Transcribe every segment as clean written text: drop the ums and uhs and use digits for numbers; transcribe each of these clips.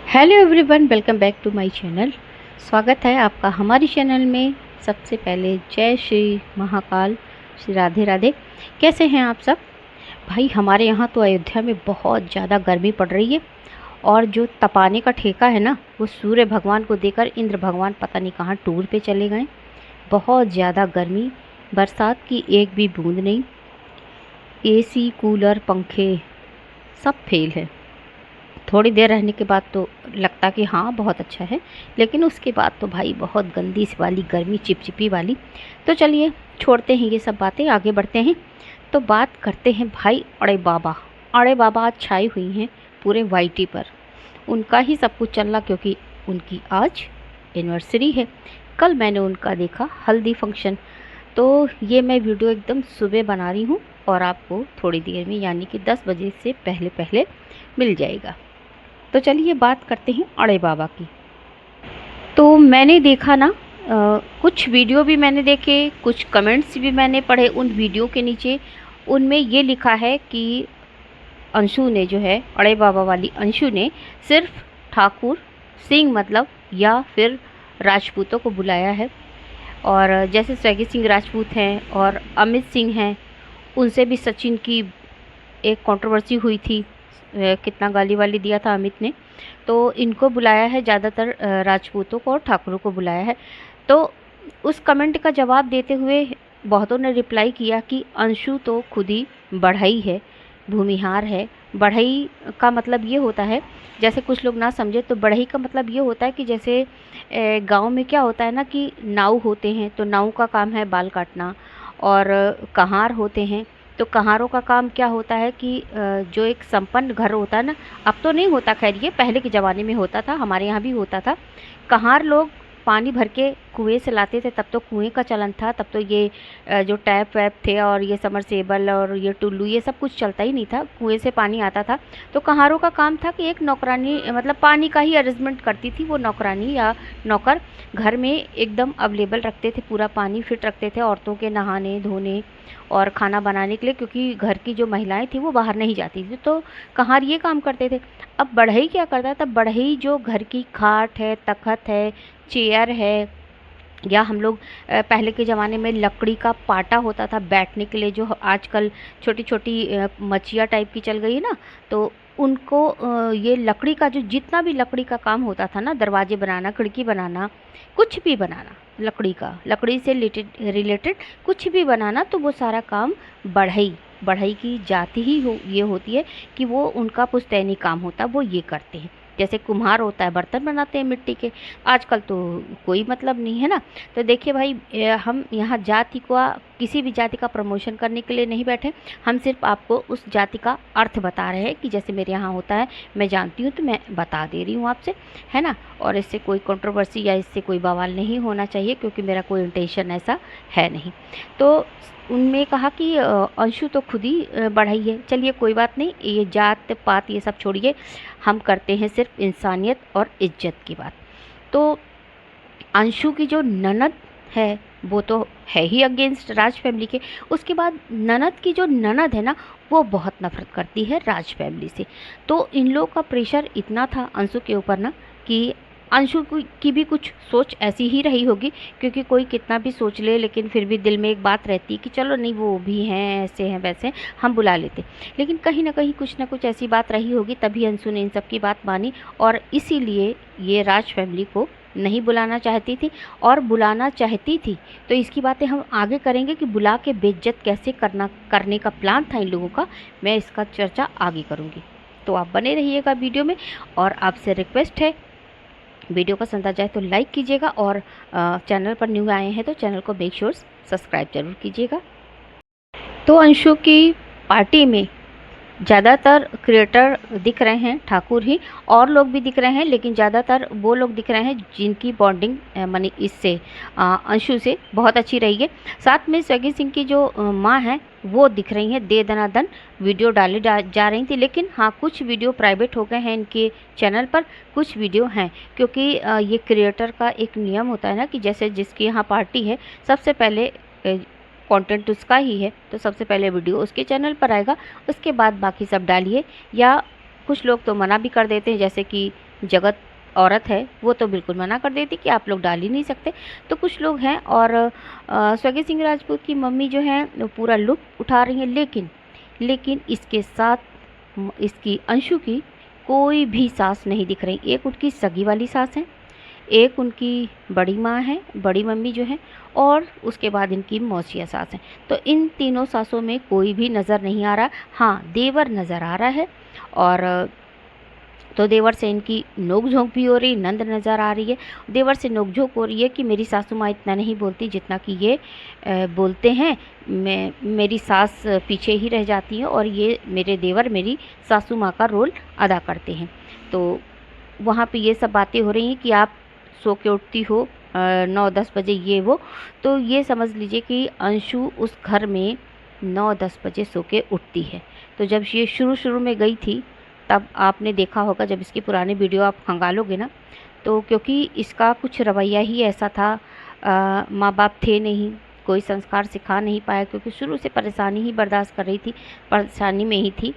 Hello everyone, welcome back to my channel. स्वागत है आपका हमारी चैनल में। सबसे पहले जय श्री महाकाल, श्री राधे राधे। कैसे हैं आप सब? भाई हमारे यहाँ तो अयोध्या में बहुत ज़्यादा गर्मी पड़ रही है और जो तपाने का ठेका है ना, वो सूर्य भगवान को देकर इंद्र भगवान पता नहीं कहाँ टूर पे चले गए। बहुत ज़्यादा गर्मी, बरसात की एक भी बूंद नहीं। एसी, कूलर, पंखे सब फेल है। थोड़ी देर रहने के बाद तो लगता कि हाँ बहुत अच्छा है, लेकिन उसके बाद तो भाई बहुत गंदी सी वाली गर्मी, चिपचिपी वाली। तो चलिए छोड़ते हैं ये सब बातें, आगे बढ़ते हैं। तो बात करते हैं भाई अड़े बाबा। अड़े बाबा आज छाई हुई हैं पूरे वाईटी पर। उनका ही सब कुछ चल रहा, क्योंकि उनकी आज एनिवर्सरी है। कल मैंने उनका देखा हल्दी फंक्शन। तो ये मैं वीडियो एकदम सुबह बना रही हूँ और आपको थोड़ी देर में यानी कि 10 बजे से पहले पहले मिल जाएगा। तो चलिए बात करते हैं अड़े बाबा की। तो मैंने देखा ना, कुछ वीडियो भी मैंने देखे, कुछ कमेंट्स भी मैंने पढ़े उन वीडियो के नीचे। उनमें ये लिखा है कि अंशु ने जो है, अड़े बाबा वाली अंशु ने सिर्फ ठाकुर सिंह मतलब या फिर राजपूतों को बुलाया है। और जैसे स्वैगी सिंह राजपूत हैं और अमित सिंह हैं, उनसे भी सचिन की एक कंट्रोवर्सी हुई थी। कितना गाली वाली दिया था अमित ने। तो इनको बुलाया है, ज़्यादातर राजपूतों को और ठाकुरों को बुलाया है। तो उस कमेंट का जवाब देते हुए बहुतों ने रिप्लाई किया कि अंशु तो खुद ही बढ़ई है, भूमिहार है। बढ़ई का मतलब ये होता है, जैसे कुछ लोग ना समझे तो बढ़ई का मतलब ये होता है कि जैसे गांव में क्या होता है ना कि नाऊ होते हैं, तो नाऊ का काम है बाल काटना। और कहार होते हैं, तो कहारों का काम क्या होता है कि जो एक संपन्न घर होता है ना, अब तो नहीं होता, खैर ये पहले के ज़माने में होता था, हमारे यहाँ भी होता था। कहार लोग पानी भर के कुएं से लाते थे, तब तो कुएं का चलन था। तब तो ये जो टैप वैप थे और ये समरसेबल और ये टुल्लू, ये सब कुछ चलता ही नहीं था, कुएं से पानी आता था। तो कहारों का काम था कि एक नौकरानी, मतलब पानी का ही अरेंजमेंट करती थी वो नौकरानी या नौकर। घर में एकदम अवेलेबल रखते थे, पूरा पानी फिट रखते थे औरतों के नहाने धोने और खाना बनाने के लिए, क्योंकि घर की जो महिलाएं थी वो बाहर नहीं जाती थी, तो कहार ये काम करते थे। अब बढ़ई क्या करता था? बढ़ई जो घर की खाट है, तखत है, चेयर है, या हम लोग पहले के ज़माने में लकड़ी का पाटा होता था बैठने के लिए, जो आजकल छोटी छोटी मचिया टाइप की चल गई है ना, तो उनको ये लकड़ी का जो जितना भी लकड़ी का काम होता था ना, दरवाजे बनाना, खिड़की बनाना, कुछ भी बनाना, लकड़ी से रिलेटेड कुछ भी बनाना, तो वो सारा काम बढ़ई बढ़ई की जाति ही ये होती है कि वो उनका पुश्तैनी काम होता है, वो ये करते हैं। जैसे कुम्हार होता है, बर्तन बनाते हैं मिट्टी के। आजकल तो कोई मतलब नहीं है ना। तो देखिए भाई, हम यहाँ जाति का, किसी भी जाति का प्रमोशन करने के लिए नहीं बैठे। हम सिर्फ आपको उस जाति का अर्थ बता रहे हैं कि जैसे मेरे यहाँ होता है, मैं जानती हूँ तो मैं बता दे रही हूँ आपसे, है ना। और इससे कोई कंट्रोवर्सी या इससे कोई बवाल नहीं होना चाहिए, क्योंकि मेरा कोई इंटेंशन ऐसा है नहीं। तो उनमें कहा कि अंशु तो खुद ही बढ़ई है। चलिए कोई बात नहीं, ये जात पात ये सब छोड़िए, हम करते हैं सिर्फ इंसानियत और इज्जत की बात। तो अंशु की जो ननद है वो तो है ही अगेंस्ट राज फैमिली के। उसके बाद ननद की जो ननद है ना, वो बहुत नफरत करती है राज फैमिली से। तो इन लोगों का प्रेशर इतना था अंशु के ऊपर ना, कि अंशु की भी कुछ सोच ऐसी ही रही होगी, क्योंकि कोई कितना भी सोच ले, लेकिन फिर भी दिल में एक बात रहती है कि चलो नहीं, वो भी हैं, ऐसे हैं वैसे हैं, हम बुला लेते। लेकिन कहीं ना कहीं कुछ ना कुछ ऐसी बात रही होगी, तभी अंशु ने इन सब की बात मानी, और इसीलिए ये राज फैमिली को नहीं बुलाना चाहती थी। और बुलाना चाहती थी तो इसकी बातें हम आगे करेंगे कि बुला के बेइज्जत कैसे करने का प्लान था इन लोगों का, मैं इसका चर्चा आगे करूँगी। तो आप बने रहिएगा वीडियो में, और आपसे रिक्वेस्ट है, वीडियो पसंद आ जाए तो लाइक कीजिएगा, और चैनल पर न्यू आए हैं तो चैनल को मेक श्योर सब्सक्राइब जरूर कीजिएगा। तो अंशु की पार्टी में ज़्यादातर क्रिएटर दिख रहे हैं ठाकुर ही, और लोग भी दिख रहे हैं, लेकिन ज़्यादातर वो लोग दिख रहे हैं जिनकी बॉन्डिंग मानी इससे अंशु से बहुत अच्छी रही है। साथ में स्वैगी सिंह की जो माँ हैं वो दिख रही हैं, दे दनादन वीडियो डाली जा रही थी। लेकिन हाँ, कुछ वीडियो प्राइवेट हो गए हैं इनके चैनल पर, कुछ वीडियो हैं, क्योंकि ये क्रिएटर का एक नियम होता है ना कि जैसे जिसकी यहाँ पार्टी है, सबसे पहले कंटेंट उसका ही है, तो सबसे पहले वीडियो उसके चैनल पर आएगा, उसके बाद बाकी सब डालिए। या कुछ लोग तो मना भी कर देते हैं, जैसे कि जगत औरत है वो तो बिल्कुल मना कर देती कि आप लोग डाल ही नहीं सकते। तो कुछ लोग हैं और स्वैगी सिंह राजपूत की मम्मी जो है वो पूरा लुत्फ़ उठा रही हैं, लेकिन इसके साथ इसकी अंशु की कोई भी सास नहीं दिख रही। एक उनकी सगी वाली सास है, एक उनकी बड़ी माँ है, बड़ी मम्मी जो है, और उसके बाद इनकी मौसिया सास हैं। तो इन तीनों सासों में कोई भी नज़र नहीं आ रहा। हाँ, देवर नज़र आ रहा है, और तो देवर से इनकी नोक-झोंक भी हो रही, नंद नज़र आ रही है। देवर से नोक-झोंक हो रही है कि मेरी सासू माँ इतना नहीं बोलती जितना कि ये बोलते हैं। मेरी सास पीछे ही रह जाती है और ये मेरे देवर मेरी सासू माँ का रोल अदा करते हैं। तो वहाँ पे ये सब बातें हो रही हैं कि आप सो के उठती हो 9-10 बजे ये वो। तो ये समझ लीजिए कि अंशु उस घर में 9-10 बजे सो के उठती है। तो जब ये शुरू में गई थी तब आपने देखा होगा, जब इसकी पुरानी वीडियो आप खंगालोगे ना, तो क्योंकि इसका कुछ रवैया ही ऐसा था, माँ बाप थे नहीं, कोई संस्कार सिखा नहीं पाया, क्योंकि शुरू से परेशानी ही बर्दाश्त कर रही थी, परेशानी में ही थी।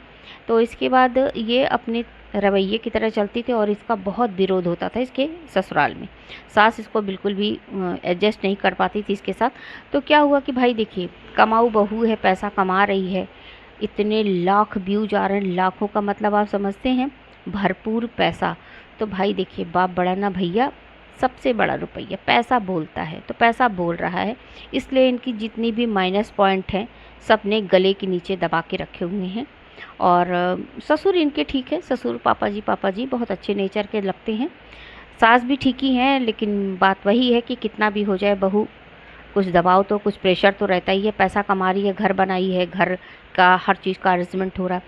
तो इसके बाद ये अपने रवैये की तरह चलती थी और इसका बहुत विरोध होता था इसके ससुराल में। सास इसको बिल्कुल भी एडजस्ट नहीं कर पाती थी इसके साथ। तो क्या हुआ कि भाई देखिए, कमाऊ बहू है, पैसा कमा रही है, इतने लाख व्यूज आ रहे हैं, लाखों का मतलब आप समझते हैं, भरपूर पैसा। तो भाई देखिए, बाप बड़ा ना भैया, सबसे बड़ा रुपया पैसा बोलता है। तो पैसा बोल रहा है, इसलिए इनकी जितनी भी माइनस पॉइंट हैं सब ने गले के नीचे दबा के रखे हुए हैं। और ससुर इनके ठीक है, ससुर पापा जी बहुत अच्छे नेचर के लगते हैं। सास भी ठीक ही हैं, लेकिन बात वही है कि कितना भी हो जाए बहू, कुछ दबाव तो, कुछ प्रेशर तो रहता ही है। पैसा कमा रही है, घर बनाई है, घर का हर चीज़ का अरेंजमेंट हो रहा है।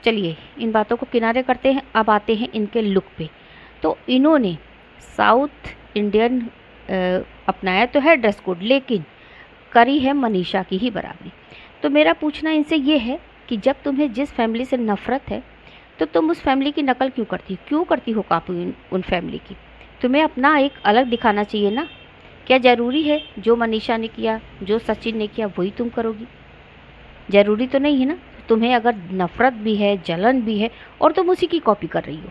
चलिए इन बातों को किनारे करते हैं, अब आते हैं इनके लुक पे। तो इन्होंने साउथ इंडियन अपनाया तो है ड्रेस कोड, लेकिन करी है मनीषा की ही बराबरी। तो मेरा पूछना इनसे ये है कि जब तुम्हें जिस फैमिली से नफ़रत है तो तुम उस फैमिली की नकल क्यों करती हो कॉपी उन फैमिली की? तुम्हें अपना एक अलग दिखाना चाहिए ना। क्या ज़रूरी है जो मनीषा ने किया, जो सचिन ने किया वही तुम करोगी? ज़रूरी तो नहीं है ना। तुम्हें अगर नफ़रत भी है, जलन भी है, और तुम उसी की कॉपी कर रही हो।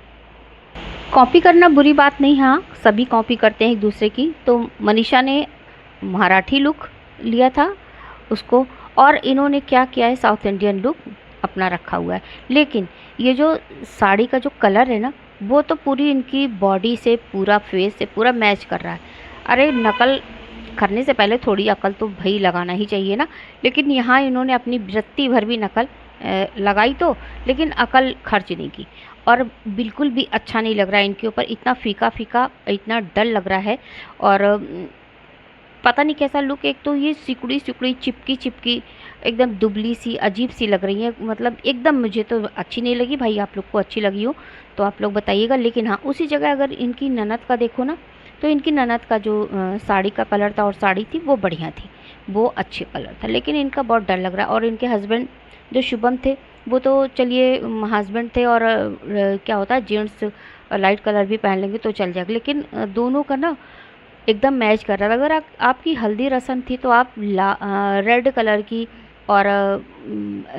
कॉपी करना बुरी बात नहीं, हाँ सभी कॉपी करते हैं एक दूसरे की। तो मनीषा ने मराठी लुक लिया था उसको, और इन्होंने क्या किया है, साउथ इंडियन लुक अपना रखा हुआ है। लेकिन ये जो साड़ी का जो कलर है ना, वो तो पूरी इनकी बॉडी से, पूरा फेस से पूरा मैच कर रहा है। अरे नकल करने से पहले थोड़ी अकल तो भाई लगाना ही चाहिए ना। लेकिन यहाँ इन्होंने अपनी वृत्ति भर भी नकल लगाई तो, लेकिन अकल खर्च नहीं की, और बिल्कुल भी अच्छा नहीं लग रहा है इनके ऊपर। इतना फीका फीका, इतना डल लग रहा है, और पता नहीं कैसा लुक। एक तो ये सिकुड़ी सिकुड़ी, चिपकी चिपकी, एकदम दुबली सी, अजीब सी लग रही है। मतलब एकदम मुझे तो अच्छी नहीं लगी। भाई आप लोग को अच्छी लगी हो तो आप लोग बताइएगा। लेकिन हाँ, उसी जगह अगर इनकी ननद का देखो ना, तो इनकी ननद का जो साड़ी का कलर था और साड़ी थी वो बढ़िया थी, वो अच्छे कलर था। लेकिन इनका बहुत डर लग रहा है। और इनके हस्बैंड जो शुभम थे, वो तो चलिए हस्बैंड थे, और क्या होता है, जेंट्स लाइट कलर भी पहन लेंगे तो चल जाएगा। लेकिन दोनों का ना एकदम मैच कर रहा था। अगर आपकी हल्दी रस्म थी तो आप रेड कलर की, और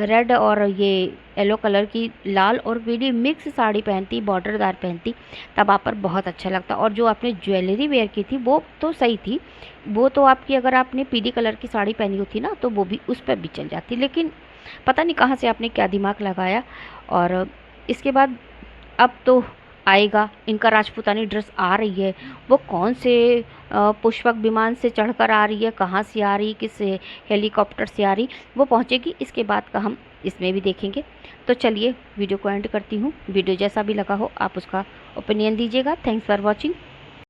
रेड और ये येलो कलर की, लाल और पीली मिक्स साड़ी पहनती, बॉर्डरदार पहनती, तब आप पर बहुत अच्छा लगता। और जो आपने ज्वेलरी वेयर की थी वो तो सही थी, वो तो आपकी, अगर आपने पीली कलर की साड़ी पहनी होती ना तो वो भी उस पर भी चल जाती। लेकिन पता नहीं कहाँ से आपने क्या दिमाग लगाया। और इसके बाद अब तो आएगा, इनका राजपूतानी ड्रेस आ रही है। वो कौन से पुष्पक विमान से चढ़कर आ रही है, कहाँ से आ रही, किस हेलीकॉप्टर से आ रही, वो पहुँचेगी। इसके बाद का हम इसमें भी देखेंगे। तो चलिए वीडियो को एंड करती हूँ। वीडियो जैसा भी लगा हो आप उसका ओपिनियन दीजिएगा। Thanks for watching.